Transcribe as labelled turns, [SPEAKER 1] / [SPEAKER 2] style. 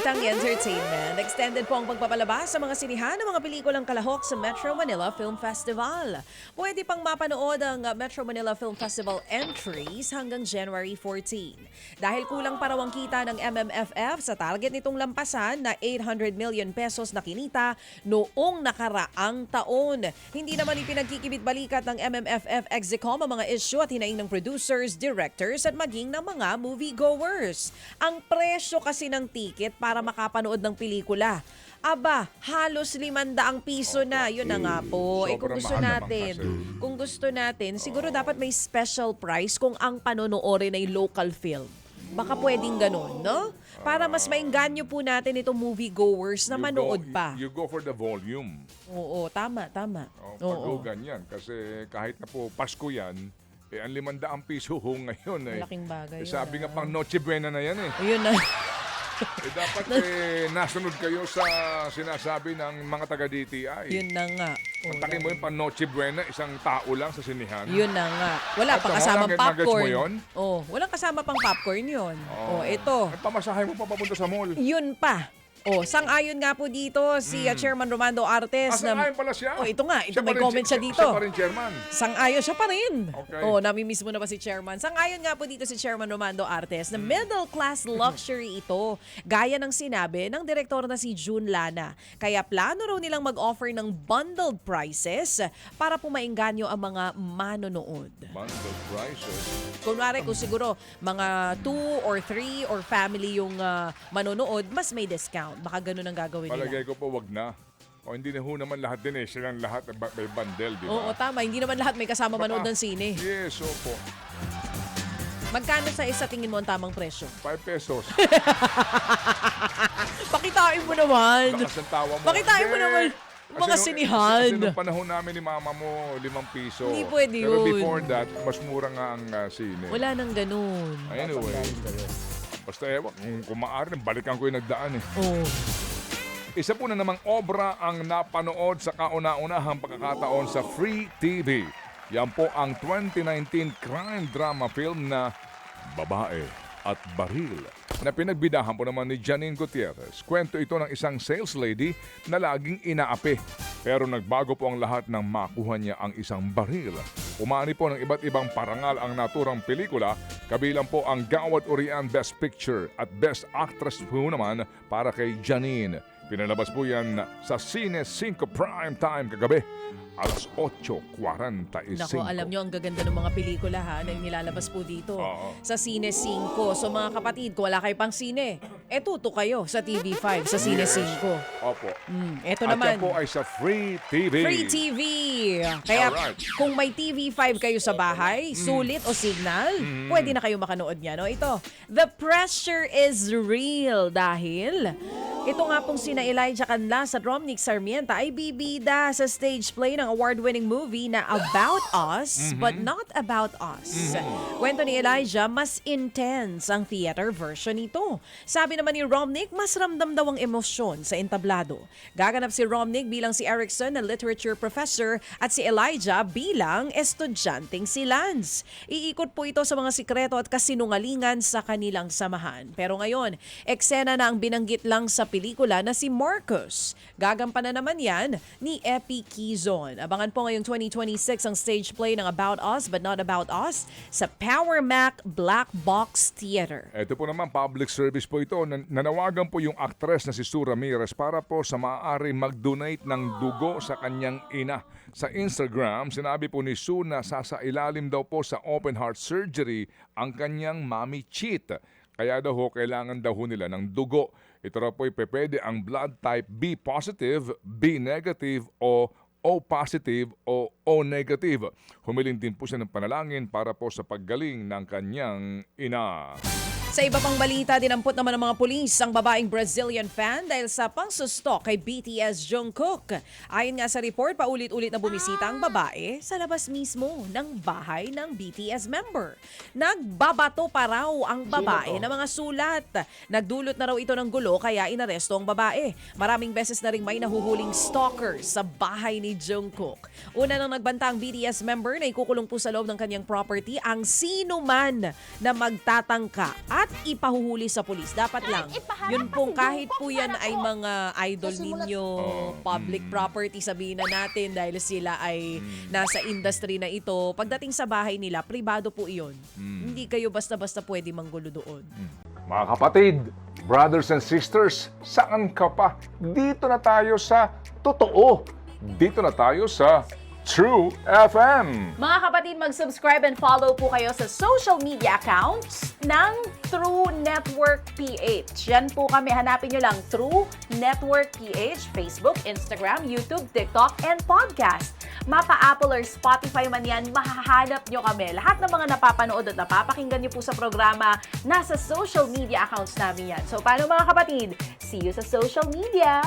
[SPEAKER 1] Balitang Entertainment. Extended po ang pagpapalabas sa mga sinihan ng mga pelikulang kalahok sa Metro Manila Film Festival. Pwede pang mapanood ang Metro Manila Film Festival entries hanggang January 14. Dahil kulang pa raw ang kita ng MMFF sa target nitong lampasan na 800 million pesos na kinita noong nakaraang taon. Hindi naman ipinagkikibit-balikat ng MMFF Execom ang mga issue at hinaing ng producers, directors at maging ng mga moviegoers. Ang presyo kasi ng ticket para makapanood ng pelikula, aba, halos 500 piso na. Yun na nga po. Kung gusto natin, siguro dapat may special price kung ang panonoorin ay local film. Baka pwedeng ganun, no? Para mas maengganyo po natin itong moviegoers na manood pa.
[SPEAKER 2] You go for the volume.
[SPEAKER 1] Oo, tama.
[SPEAKER 2] Pag ganyan. Kasi kahit na po Pasko yan, ang 500 piso ho ngayon eh.
[SPEAKER 1] Malaking bagay yun.
[SPEAKER 2] Sabi nga pang Noche Buena na yan eh.
[SPEAKER 1] Ayun na.
[SPEAKER 2] Dapat nasunod kayo sa sinasabi ng mga taga-DTI.
[SPEAKER 1] Yun na nga.
[SPEAKER 2] Patakin mo yung pang Noche Buena, isang tao lang sa sinihan.
[SPEAKER 1] Yun na nga. Wala
[SPEAKER 2] At
[SPEAKER 1] pang kasamang popcorn.
[SPEAKER 2] mo yun?
[SPEAKER 1] Oh, walang kasama pang popcorn yun. Oh, ito.
[SPEAKER 2] At pamasahe mo pa papunta sa mall.
[SPEAKER 1] Yun pa. Oh, sang-ayon nga po dito si Chairman Romando Artes.
[SPEAKER 2] Sang-ayon pala siya.
[SPEAKER 1] Oh, ito nga. Ito
[SPEAKER 2] Siya
[SPEAKER 1] may
[SPEAKER 2] pa rin
[SPEAKER 1] comment siya dito.
[SPEAKER 2] Siya pa rin chairman.
[SPEAKER 1] Sang-ayon siya pa rin.
[SPEAKER 2] Okay.
[SPEAKER 1] Oh, namimiss mo na ba si Chairman? Sang-ayon nga po dito si Chairman Romando Artes na middle class luxury ito. Gaya ng sinabi ng direktor na si June Lana. Kaya plano raw nilang mag-offer ng bundled prices para pumaengganyo ang mga manonood.
[SPEAKER 2] Bundled prices.
[SPEAKER 1] Kunwari kung siguro mga 2 or 3 or family yung manonood, mas may discount. Baka ganun ang gagawin nila.
[SPEAKER 2] Palagay ko po, wag na. O hindi na ho naman lahat din eh. Silang lahat may bundle, di ba?
[SPEAKER 1] Oo, tama. Hindi naman lahat may kasama manood ng sine.
[SPEAKER 2] Yes, opo.
[SPEAKER 1] Magkano sa isa tingin mo ang tamang presyo?
[SPEAKER 2] 5 pesos.
[SPEAKER 1] Pakitain mo naman.
[SPEAKER 2] Lakas ng tawa mo.
[SPEAKER 1] Pakitain mo naman. Mga sinihan.
[SPEAKER 2] Kasi nung panahon namin ni mama mo, 5 piso.
[SPEAKER 1] Hindi pwede
[SPEAKER 2] Pero
[SPEAKER 1] yun.
[SPEAKER 2] before that, mas mura nga ang sine.
[SPEAKER 1] Wala nang ganun.
[SPEAKER 2] Anyway. Basta ewan, kung maaari, balikan ko yung nagdaan eh.
[SPEAKER 1] Oh.
[SPEAKER 2] Isa po na namang obra ang napanood sa kauna-unahang pagkakataon sa Free TV. Yan po ang 2019 crime drama film na Babae at Baril na pinagbidahan po naman ni Janine Gutierrez. Kwento ito ng isang sales lady na laging inaapi. Pero nagbago po ang lahat nang makuha niya ang isang baril. Umani po ng iba't ibang parangal ang naturang pelikula, kabilang po ang Gawad Urian Best Picture at Best Actress po naman para kay Janine. Pinalabas po yan sa Cine 5 Prime Time kagabi, alas 8:45.
[SPEAKER 1] Nako, alam nyo, ang gaganda ng mga pelikula ha, na nilalabas po dito sa Cine 5. So mga kapatid, kung wala kayo pang sine, tuto kayo sa TV5, sa Cine 5.
[SPEAKER 2] Opo.
[SPEAKER 1] Eto
[SPEAKER 2] At
[SPEAKER 1] naman.
[SPEAKER 2] yan po ay sa Free TV.
[SPEAKER 1] Free TV. Kaya
[SPEAKER 2] Alright.
[SPEAKER 1] kung may TV5 kayo sa bahay, sulit o signal, pwede na kayo makanood niya. No? Ito, the pressure is real dahil ito nga pong sina Elijah Canlas at Romnick Sarmiento ay bibida sa stage play ng award-winning movie na About Us but Not About Us. Kwento ni Elijah, mas intense ang theater version nito. Sabi naman ni Romnick, mas ramdam daw ang emosyon sa entablado. Gaganap si Romnick bilang si Erickson na literature professor at si Elijah bilang estudyanteng si Lance. Iikot po ito sa mga sikreto at kasinungalingan sa kanilang samahan. Pero ngayon, eksena na ang binanggit lang sa pelikula na si Marcos. Gagampanan naman yan ni Epi Quizon. Abangan po ngayong 2026 ang stage play ng About Us but Not About Us sa Power Mac Black Box Theater.
[SPEAKER 2] Ito po naman, public service po ito. Nanawagan po yung actress na si Sue Ramirez para po sa maaari mag-donate ng dugo sa kanyang ina. Sa Instagram, sinabi po ni Sue na sasailalim daw po sa open heart surgery ang kanyang mommy Cheat. Kaya daw kailangan daw nila ng dugo. Ito raw po pwede ang blood type B positive, B negative o O positive o O negative. Humiling din po siya ng panalangin para po sa paggaling ng kanyang ina.
[SPEAKER 1] Sa iba pang balita, dinampot naman ng mga pulis ang babaeng Brazilian fan dahil sa pangsustok kay BTS Jungkook. Ayon nga sa report, paulit-ulit na bumisita ang babae sa labas mismo ng bahay ng BTS member. Nagbabato pa raw ang babae ng mga sulat. Nagdulot na raw ito ng gulo kaya inaresto ang babae. Maraming beses na rin may nahuhuling stalker sa bahay ni Jungkook. Una nang nagbanta ang BTS member na ikukulong po sa loob ng kanyang property ang sino man na magtatangka at at ipahuhuli sa pulis. Dapat lang. Yun pong kahit po yan ay mga idol ninyo, public property sabihin na natin dahil sila ay nasa industry na ito. Pagdating sa bahay nila, pribado po iyon. Hindi kayo basta-basta pwede manggulo doon.
[SPEAKER 2] Mga kapatid, brothers and sisters, saan ka pa? Dito na tayo sa totoo. Dito na tayo sa True FM.
[SPEAKER 3] Mga kapatid, mag-subscribe and follow po kayo sa social media accounts ng True Network PH. Yan po kami. Hanapin nyo lang True Network PH, Facebook, Instagram, YouTube, TikTok, and podcast. Mapa Apple or Spotify man yan, mahahanap nyo kami. Lahat ng mga napapanood at napapakinggan nyo po sa programa, nasa social media accounts namin yan. So, paano mga kapatid? See you sa social media!